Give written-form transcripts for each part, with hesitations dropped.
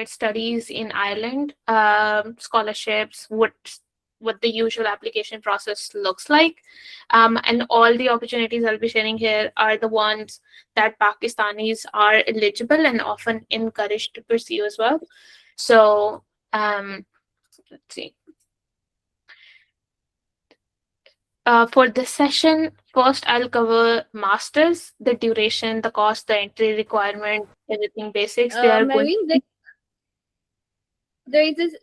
current studies in Ireland, scholarships, what the usual application process looks like. And all the opportunities I'll be sharing here are the ones that Pakistanis are eligible and often encouraged to pursue as well. So let's see. For this session, first I'll cover masters, the duration, the cost, the entry requirement, everything basics. They are going. Mehreen, there is this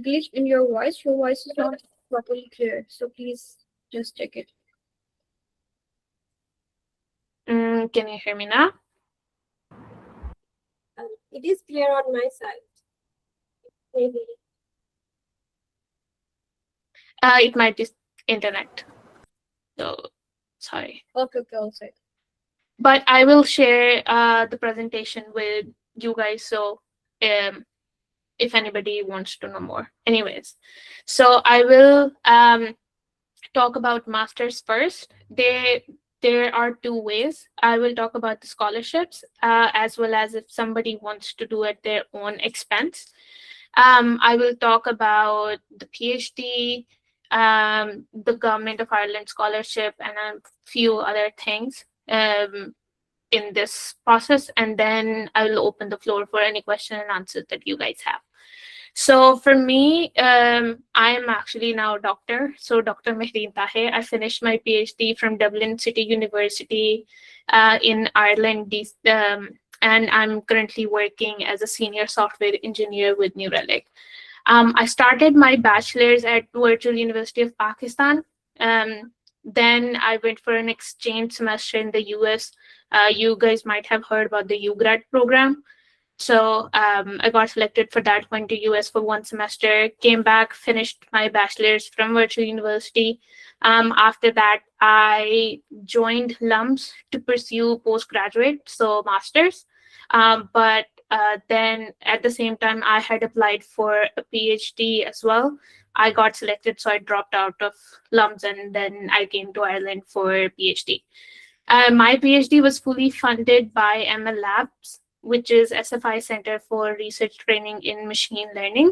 glitch in your voice. Your voice is not properly clear, so please just check it. Can you hear me now? It is clear on my side. Maybe. It might be internet. So sorry. Okay, I'll say. But I will share the presentation with you guys. So if anybody wants to know more. Anyways, so I will talk about masters first. There are two ways. I will talk about the scholarships as well as if somebody wants to do at their own expense. I will talk about the PhD, the Government of Ireland scholarship, and a few other things in this process. And then I will open the floor for any question and answers that you guys have. So for me, I am actually now a doctor. So Dr. Mehreen Tahir. I finished my PhD from Dublin City University in Ireland, and I'm currently working as a senior software engineer with New Relic. I started my bachelor's at Virtual University of Pakistan. Then I went for an exchange semester in the US. You guys might have heard about the UGrad program. So I got selected for that, went to US for 1 semester, came back, finished my bachelor's from Virtual University. After that, I joined LUMS to pursue postgraduate, so master's. But then at the same time, I had applied for a PhD as well. I got selected, so I dropped out of LUMS and then I came to Ireland for a PhD. My PhD was fully funded by ML Labs, which is SFI Center for Research Training in Machine Learning.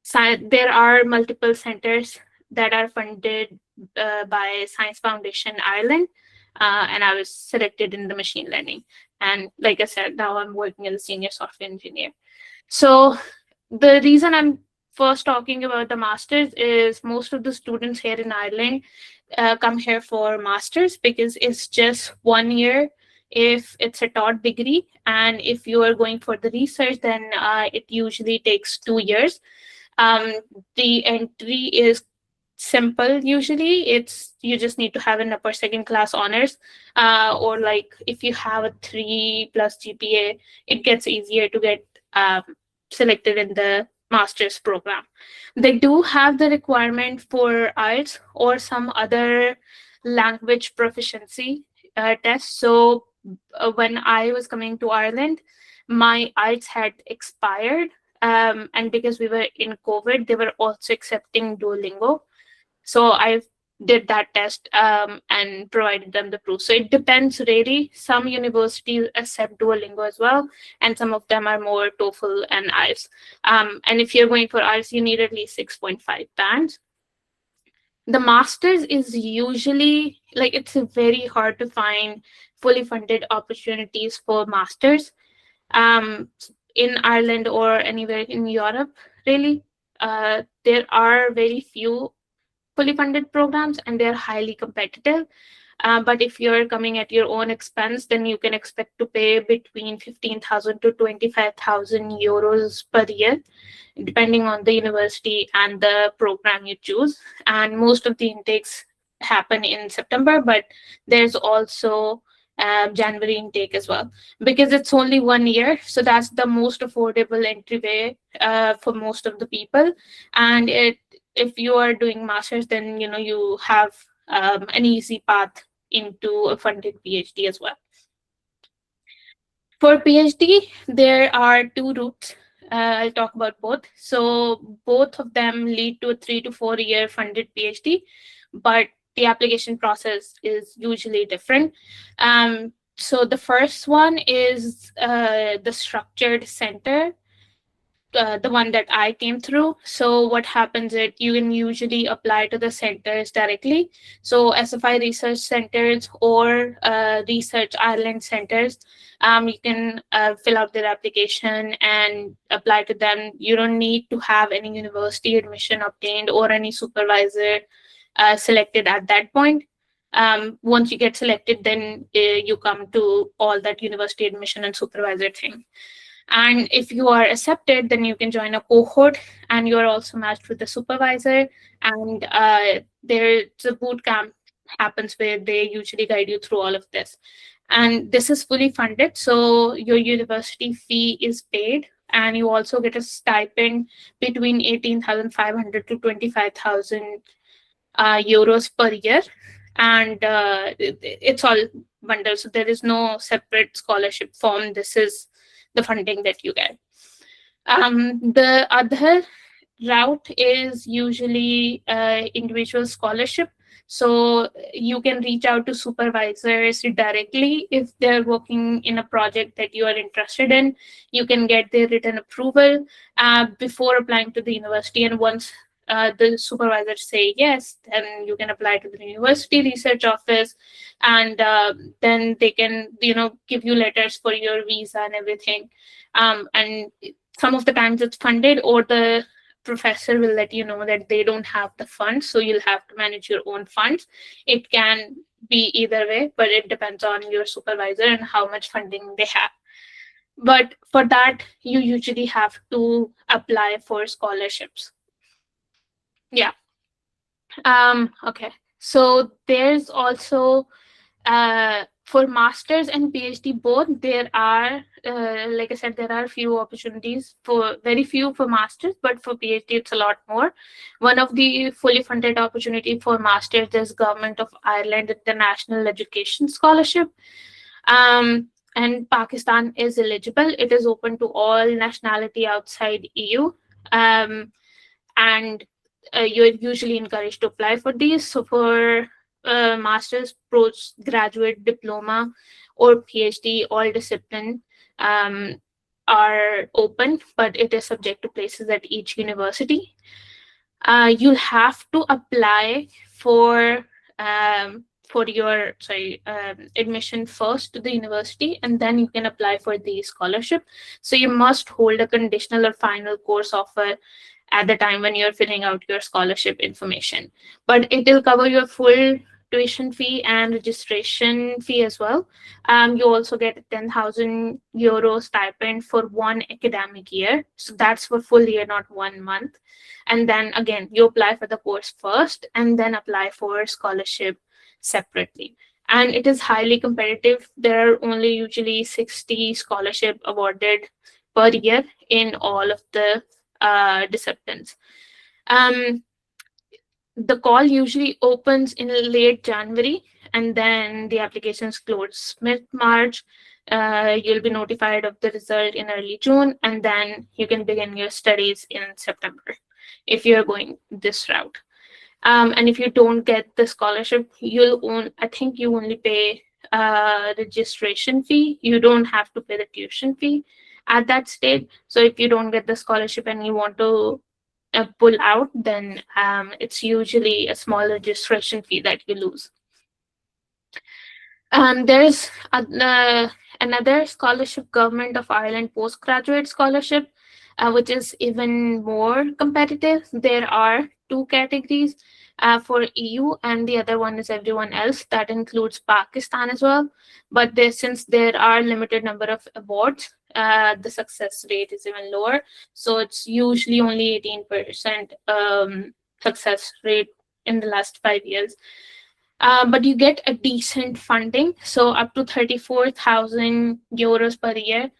So there are multiple centers that are funded by Science Foundation Ireland, and I was selected in the machine learning. And like I said, now I'm working as a senior software engineer. So the reason I'm first talking about the masters is most of the students here in Ireland come here for masters because it's just 1 year if it's a taught degree, and if you are going for the research, then it usually takes 2 years. The entry is simple. Usually it's you just need to have an upper second class honors, or like if you have a 3+ GPA, it gets easier to get selected in the master's program. They do have the requirement for IELTS or some other language proficiency test. So when I was coming to Ireland, my IELTS had expired, and because we were in COVID, they were also accepting Duolingo. So I did that test and provided them the proof. So it depends really. Some universities accept Duolingo as well, and some of them are more TOEFL and IELTS. And if you're going for IELTS, you need at least 6.5 bands. The master's is usually like it's very hard to find fully funded opportunities for masters in Ireland or anywhere in Europe. Really, there are very few fully funded programs, and they're highly competitive. But if you're coming at your own expense, then you can expect to pay between 15,000 to 25,000 euros per year, depending on the university and the program you choose. And most of the intakes happen in September, but there's also January intake as well, because it's only 1 year. So that's the most affordable entryway for most of the people. And if you are doing masters, then you have an easy path into a funded PhD as well. For PhD, there are 2 routes. I'll talk about both. So both of them lead to a 3 to 4 year funded PhD, but the application process is usually different. So the first one is the structured center, the one that I came through. So what happens is you can usually apply to the centers directly. So SFI research centers or research Ireland centers, you can fill out their application and apply to them. You don't need to have any university admission obtained or any supervisor selected at that point. Once you get selected, then you come to all that university admission and supervisor thing. And if you are accepted, then you can join a cohort and you're also matched with the supervisor. And there's a boot camp happens where they usually guide you through all of this. And this is fully funded. So your university fee is paid. And you also get a stipend between 18,500 to 25,000 euros per year. And it's all bundled. So there is no separate scholarship form. This is the funding that you get. The other route is usually individual scholarship. So you can reach out to supervisors directly if they're working in a project that you are interested in. You can get their written approval before applying to the university. And once the supervisors say yes, then you can apply to the university research office, and then they can, give you letters for your visa and everything. And some of the times it's funded, or the professor will let you know that they don't have the funds, so you'll have to manage your own funds. It can be either way, but it depends on your supervisor and how much funding they have. But for that, you usually have to apply for scholarships. Yeah. Okay. So there's also for masters and PhD both, there are, like I said, there are few opportunities, for very few for masters, but for PhD it's a lot more. One of the fully funded opportunity for masters is Government of Ireland International Education Scholarship. And Pakistan is eligible. It is open to all nationality outside EU. And you're usually encouraged to apply for these. So for master's, postgraduate, diploma, or PhD, all discipline are open, but it is subject to places at each university. You'll have to apply for your admission first to the university, and then you can apply for the scholarship. So you must hold a conditional or final course offer at the time when you're filling out your scholarship information. But it will cover your full tuition fee and registration fee as well. You also get a 10,000 euro stipend for one academic year. So that's for full year, not 1 month. And then again, you apply for the course first and then apply for scholarship separately. And it is highly competitive. There are only usually 60 scholarship awarded per year in all of the disciplines. The call usually opens in late January, and then the applications close mid-March. You'll be notified of the result in early June, and then you can begin your studies in September if you're going this route. And if you don't get the scholarship, I think you only pay registration fee. You don't have to pay the tuition fee at that stage. So if you don't get the scholarship and you want to pull out, then it's usually a small registration fee that you lose. There's another scholarship, Government of Ireland Postgraduate Scholarship, which is even more competitive. There are two categories for EU, and the other one is everyone else. That includes Pakistan as well. But since there are limited number of awards, the success rate is even lower. So it's usually only 18% success rate in the last 5 years. But you get a decent funding, so up to 34,000 euros per year,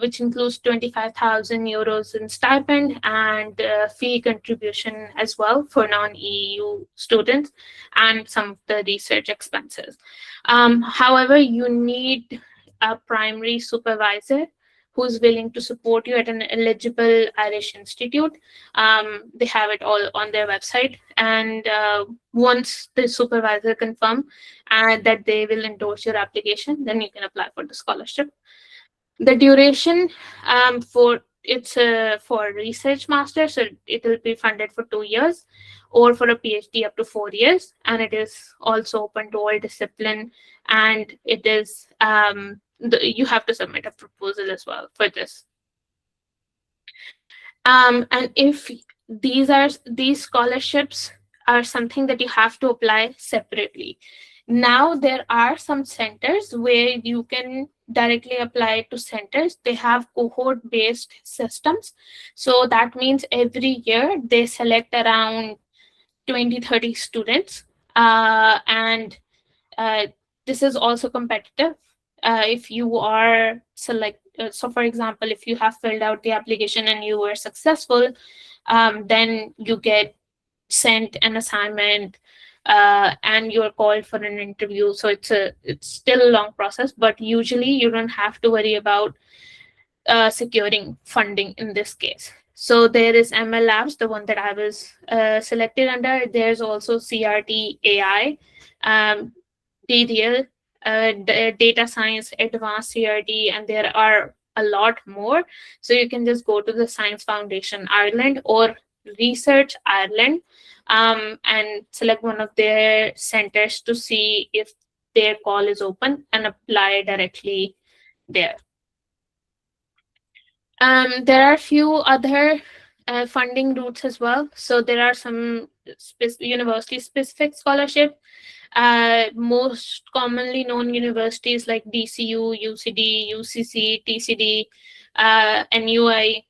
which includes 25,000 euros in stipend and fee contribution as well for non-EU students, and some of the research expenses. However, you need a primary supervisor who's willing to support you at an eligible Irish institute. They have it all on their website. And once the supervisor confirm that they will endorse your application, then you can apply for the scholarship. The duration for it's for research master, so it will be funded for 2 years, or for a PhD up to 4 years, and it is also open to all discipline. And it is you have to submit a proposal as well for this. And if these scholarships are something that you have to apply separately. Now there are some centers where you can directly apply to centers. They have cohort based systems. So that means every year they select around 20-30 students. And this is also competitive. If you are so for example, if you have filled out the application and you were successful, then you get sent an assignment, and you're called for an interview. So it's still a long process, but usually you don't have to worry about securing funding in this case. So there is ML Labs, the one that I was selected under. There's also CRT AI, DDL, data science, advanced CRT, and there are a lot more. So you can just go to the Science Foundation Ireland or Research Ireland, and select one of their centers to see if their call is open and apply directly there. There are a few other funding routes as well. So there are some university-specific scholarship. Most commonly known universities like DCU, UCD, UCC, TCD, NUI,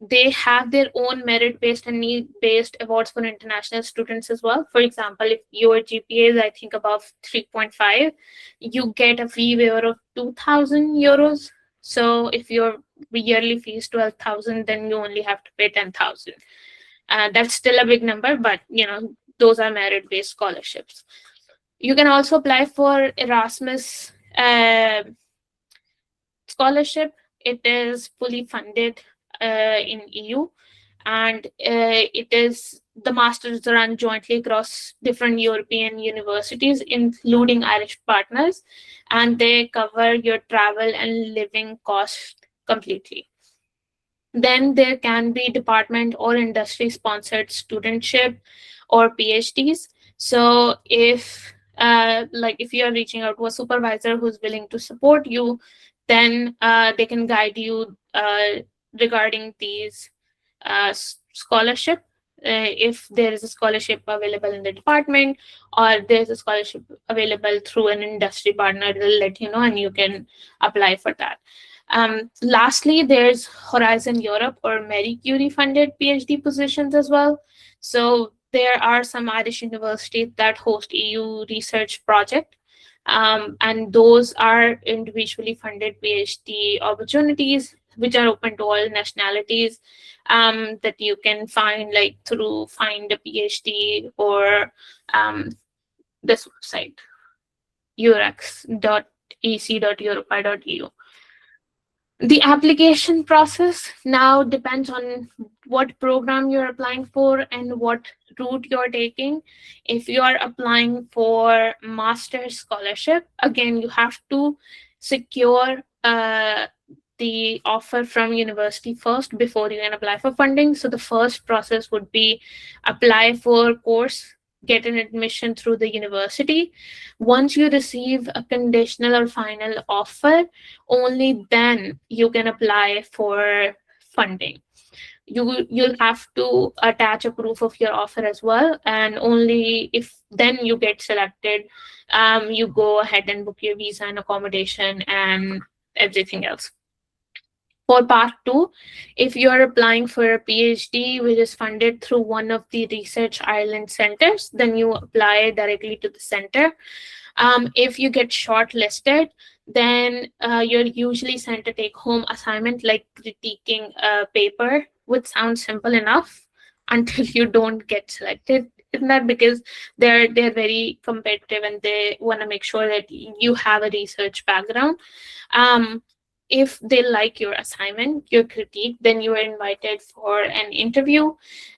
they have their own merit-based and need-based awards for international students as well. For example, if your GPA is, I think, above 3.5, you get a fee waiver of 2,000 euros. So if your yearly fee is 12,000, then you only have to pay 10,000. That's still a big number, but those are merit-based scholarships. You can also apply for Erasmus scholarship. It is fully funded in EU, and the masters run jointly across different European universities, including Irish partners, and they cover your travel and living costs completely. Then there can be department or industry sponsored studentship or PhDs. So if you are reaching out to a supervisor who's willing to support you, then they can guide you regarding these scholarship. If there is a scholarship available in the department, or there's a scholarship available through an industry partner, they'll let you know and you can apply for that. Lastly, there's Horizon Europe or Marie Curie funded PhD positions as well. So there are some Irish universities that host EU research project, and those are individually funded PhD opportunities, which are open to all nationalities, that you can find through Find a PhD or this website, urex.ec.europi.eu. The application process now depends on what program you're applying for and what route you're taking. If you are applying for master's scholarship, again, you have to secure the offer from university first before you can apply for funding. So the first process would be apply for course, get an admission through the university. Once you receive a conditional or final offer, only then you can apply for funding. You'll have to attach a proof of your offer as well, and only if then you get selected, you go ahead and book your visa and accommodation and everything else. For part 2, if you are applying for a PhD which is funded through one of the Research Ireland centers, then you apply directly to the center. If you get shortlisted, then you're usually sent a take-home assignment like critiquing a paper, which sounds simple enough until you don't get selected in that, because they're very competitive and they want to make sure that you have a research background. if they like your assignment, your critique, then you are invited for an interview.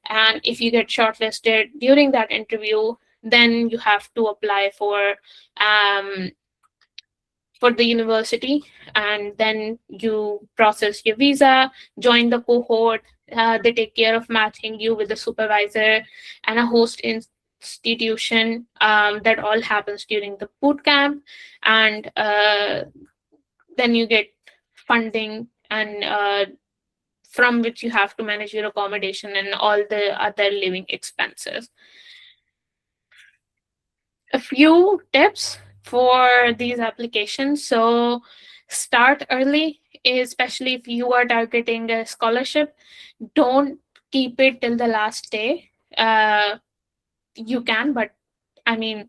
And if you get shortlisted during that interview, then you have to apply um, for the university, and then you process your visa, join the cohort. They take care of matching you with a supervisor and a host institution. That all happens during the boot camp, and then you get funding, and from which you have to manage your accommodation and all the other living expenses. A few tips for these applications. So start early, especially if you are targeting a scholarship. Don't keep it till the last day. You can, but I mean,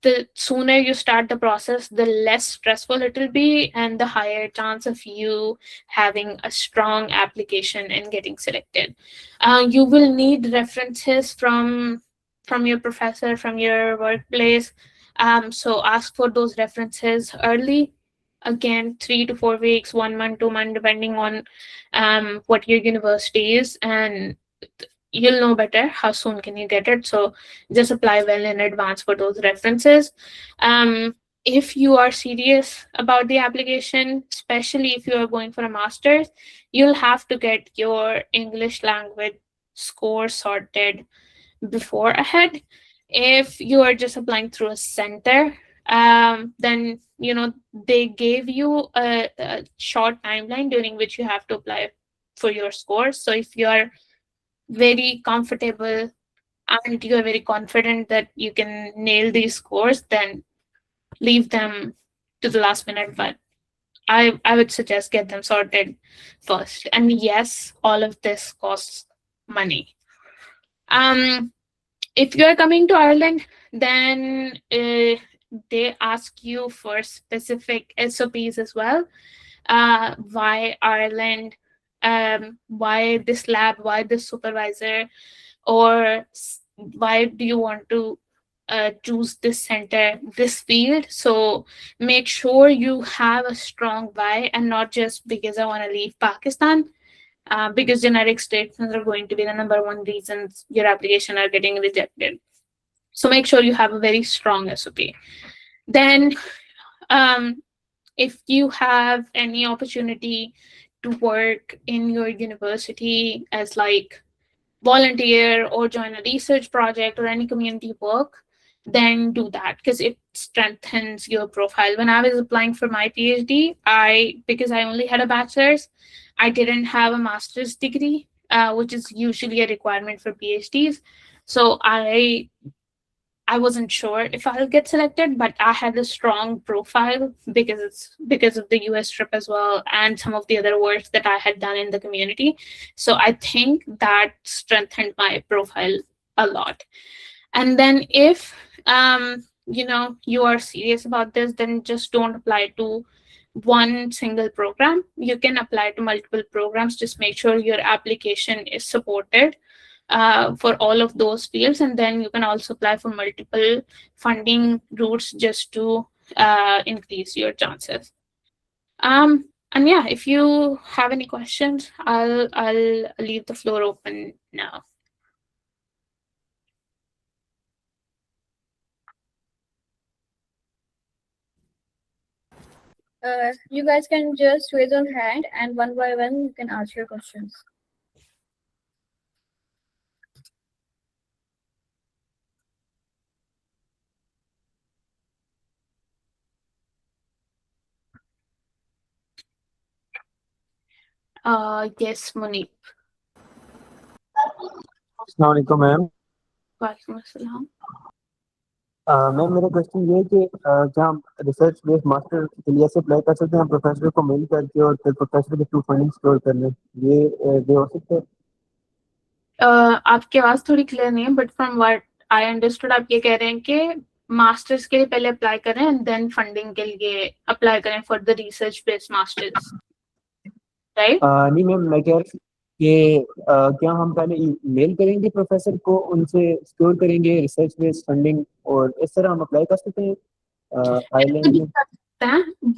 the sooner you start the process, the less stressful it will be, and the higher chance of you having a strong application and getting selected. You will need references from your professor, from your workplace. So ask for those references early. Again, 3 to 4 weeks, 1 month, 2 months, depending on what your university is, and you'll know better how soon can you get it. So just apply well in advance for those references. If you are serious about the application, especially if you are going for a master's, you'll have to get your English language score sorted before ahead. If you are just applying through a center, then they gave you a short timeline during which you have to apply for your scores. So if you are very comfortable and you're very confident that you can nail these scores, then leave them to the last minute. But I would suggest get them sorted first. And yes, all of this costs money. Um, if you're coming to Ireland, then they ask you for specific SOPs as well. Why Ireland? Why this lab? Why this supervisor? Or why do you want to choose this center, this field? So make sure you have a strong why, and not just because I want to leave Pakistan. Because generic statements are going to be the number one reasons your application are getting rejected. So make sure you have a very strong SOP. Then, if you have any opportunity to work in your university as like volunteer or join a research project or any community work, then do that because it strengthens your profile. When I was applying for my PhD, because I only had a bachelor's, I didn't have a master's degree, which is usually a requirement for PhDs. So I wasn't sure if I'll get selected, but I had a strong profile because of the US trip as well and some of the other work that I had done in the community. So I think that strengthened my profile a lot. And then if you are serious about this, then just don't apply to one single program. You can apply to multiple programs. Just make sure your application is supported for all of those fields, and then you can also apply for multiple funding routes just to increase your chances. And yeah, if you have any questions, I'll leave the floor open now. You guys can just raise your hand, and one by one you can ask your questions. Yes, Monique. अस्सलामुअलैकुम ma'am. वालेकुम अस्सलाम। Ma'am मेरा question ये है कि क्या हम research based master के लिए ऐसे अप्लाई कर सकते हैं प्रोफेसर को मेल करके और फिर प्रोफेसर के थ्रू फंडिंग स्टोर कर लें, ये हो सकता है? आपकी आवाज थोड़ी क्लियर नहीं है, but from what I understood आप ये कह रहे हैं कि मास्टर्स के लिए पहले अप्लाई करें एंड देन फंडिंग के लिए अप्लाई करें for the research based masters, right? नहीं मैम, मैं कह रहा कि क्या हम पहले मेल करेंगे प्रोफेसर को, उनसे स्टोर करेंगे रिसर्च बेस्ड फंडिंग, और इस तरह हम अप्लाई कर सकते हैं आइलैंड में?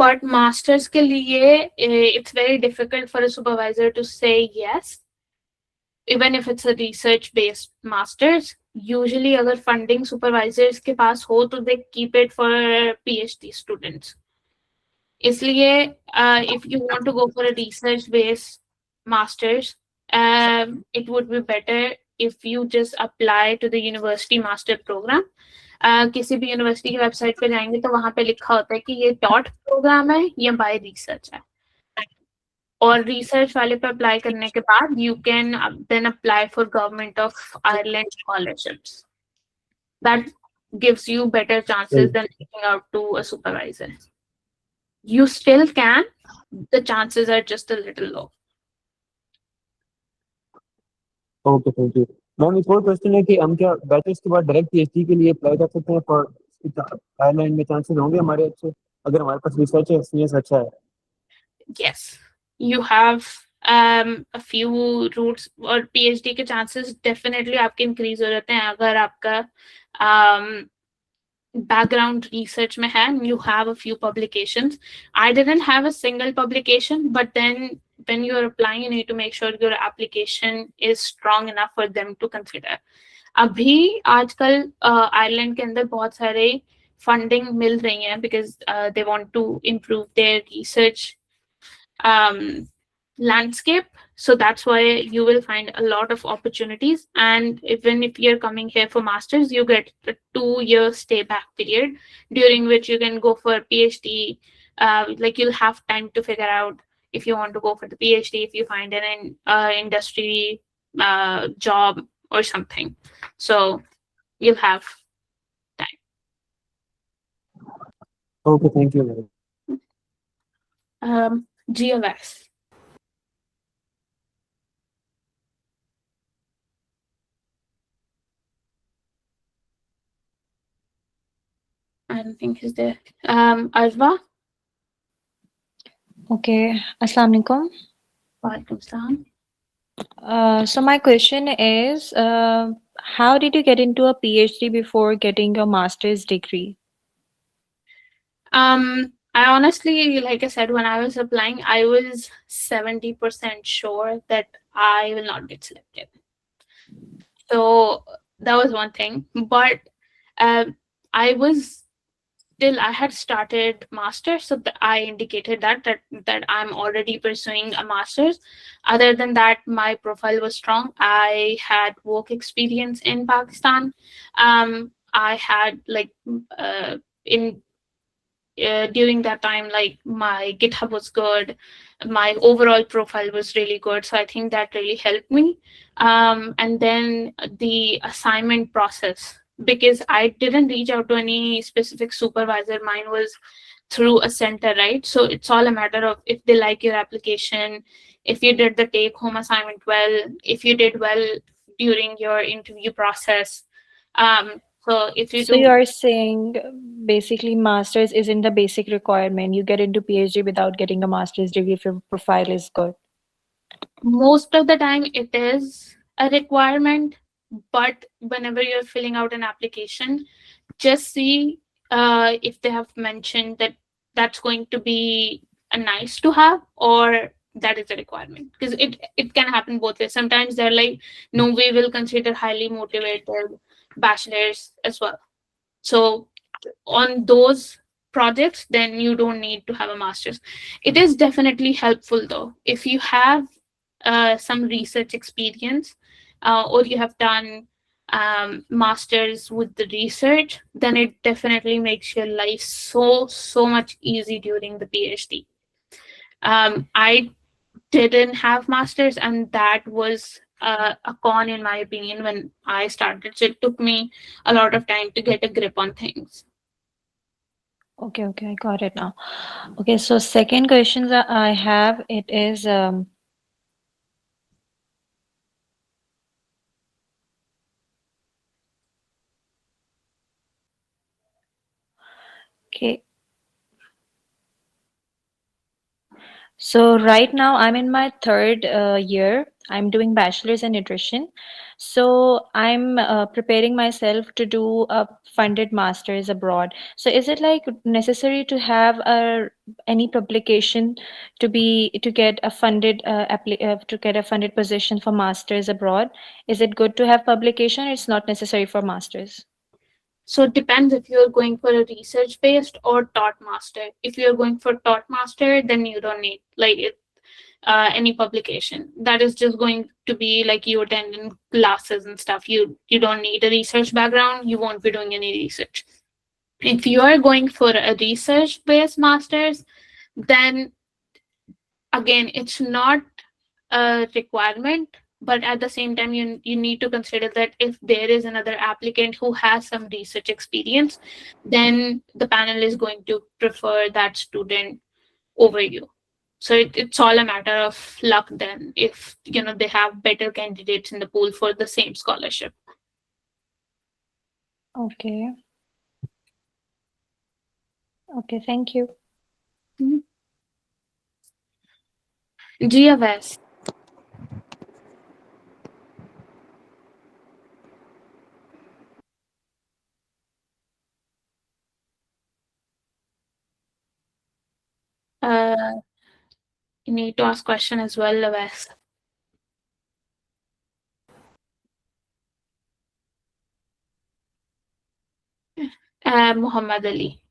But masters के लिए, it's very difficult for a supervisor to say yes, even if it's a research-based masters. Usually, अगर funding supervisors के पास हो, तो they keep it for PhD students. इसलिए, if you want to go for a research-based masters, it would be better if you just apply to the university master program. किसी भी university की website पे जाएंगे तो वहां पे लिखा होता है कि ये डॉट प्रोग्राम है या बाय रिसर्च है, और रिसर्च वाले पे अप्लाई करने के बाद you can then apply for government of Ireland scholarships. That gives you better chances than reaching out to a supervisor. You still can, the chances are just a little low. Okay, thank you ma'am. एक और question है कि हम क्या bachelors के बाद direct PhD के लिए अप्लाई कर सकते हैं? फॉर आयरलैंड में चांसेस होंगे हमारे अच्छे, अगर हमारे पास रिसर्च एक्सपीरियंस अच्छा है? Yes, you have a few routes, और PhD के chances definitely आपके increase हो जाते हैं अगर आपका background research में है and you have a few publications. I didn't have a single publication, but then when you're applying, you need to make sure your application is strong enough for them to consider. अभी आजकल Ireland के अंदर बहुत सारे funding मिल रही हैं because they want to improve their research landscape. So that's why you will find a lot of opportunities. And even if you're coming here for masters, you get a 2-year stay back period during which you can go for a PhD. Like you'll have time to figure out if you want to go for the PhD, if you find an industry job or something. So you'll have time. Okay, thank you. GLS. I don't think he's there. Arva. Okay, Assalamu alaikum. Walaikum salam. So my question is, how did you get into a PhD before getting your master's degree? I honestly, like I said, when I was applying, I was 70% sure that I will not get selected. So that was one thing. But I had started master's, so I indicated that I'm already pursuing a master's. Other than that, my profile was strong. I had work experience in Pakistan. I had during that time, like my GitHub was good, my overall profile was really good, so I think that really helped me. And then the assignment process, because I didn't reach out to any specific supervisor, mine was through a center, right? So it's all a matter of if they like your application, if you did the take-home assignment well, if you did well during your interview process. So if you So you are saying basically master's isn't the basic requirement. You get into PhD without getting a master's degree if your profile is good. Most of the time it is a requirement, but whenever you're filling out an application, just see if they have mentioned that that's going to be a nice to have or that is a requirement, because it can happen both ways. Sometimes they're like, no, we will consider highly motivated bachelors as well. So on those projects, then you don't need to have a master's. It is definitely helpful though if you have some research experience or you have done masters with the research, then it definitely makes your life so much easy during the PhD. I didn't have masters, and that was a con in my opinion when I started. So it took me a lot of time to get a grip on things. Okay, I got it now. Okay, so second question that I have, it is okay. So right now I'm in my third year. I'm doing bachelor's in nutrition. So I'm preparing myself to do a funded master's abroad. So is it like necessary to have any publication to get a funded to get a funded position for master's abroad? Is it good to have publication? It's not necessary for master's. So it depends if you're going for a research based or taught master. If you're going for taught master, then you don't need any publication. That is just going to be like you attending classes and stuff. You don't need a research background. You won't be doing any research. If you are going for a research based masters, then again, it's not a requirement, but at the same time, you need to consider that if there is another applicant who has some research experience, then the panel is going to prefer that student over you. So it's all a matter of luck then, if they have better candidates in the pool for the same scholarship. Okay. Okay, thank you. GFS. You need to ask question as well, Lewis. Muhammad Ali.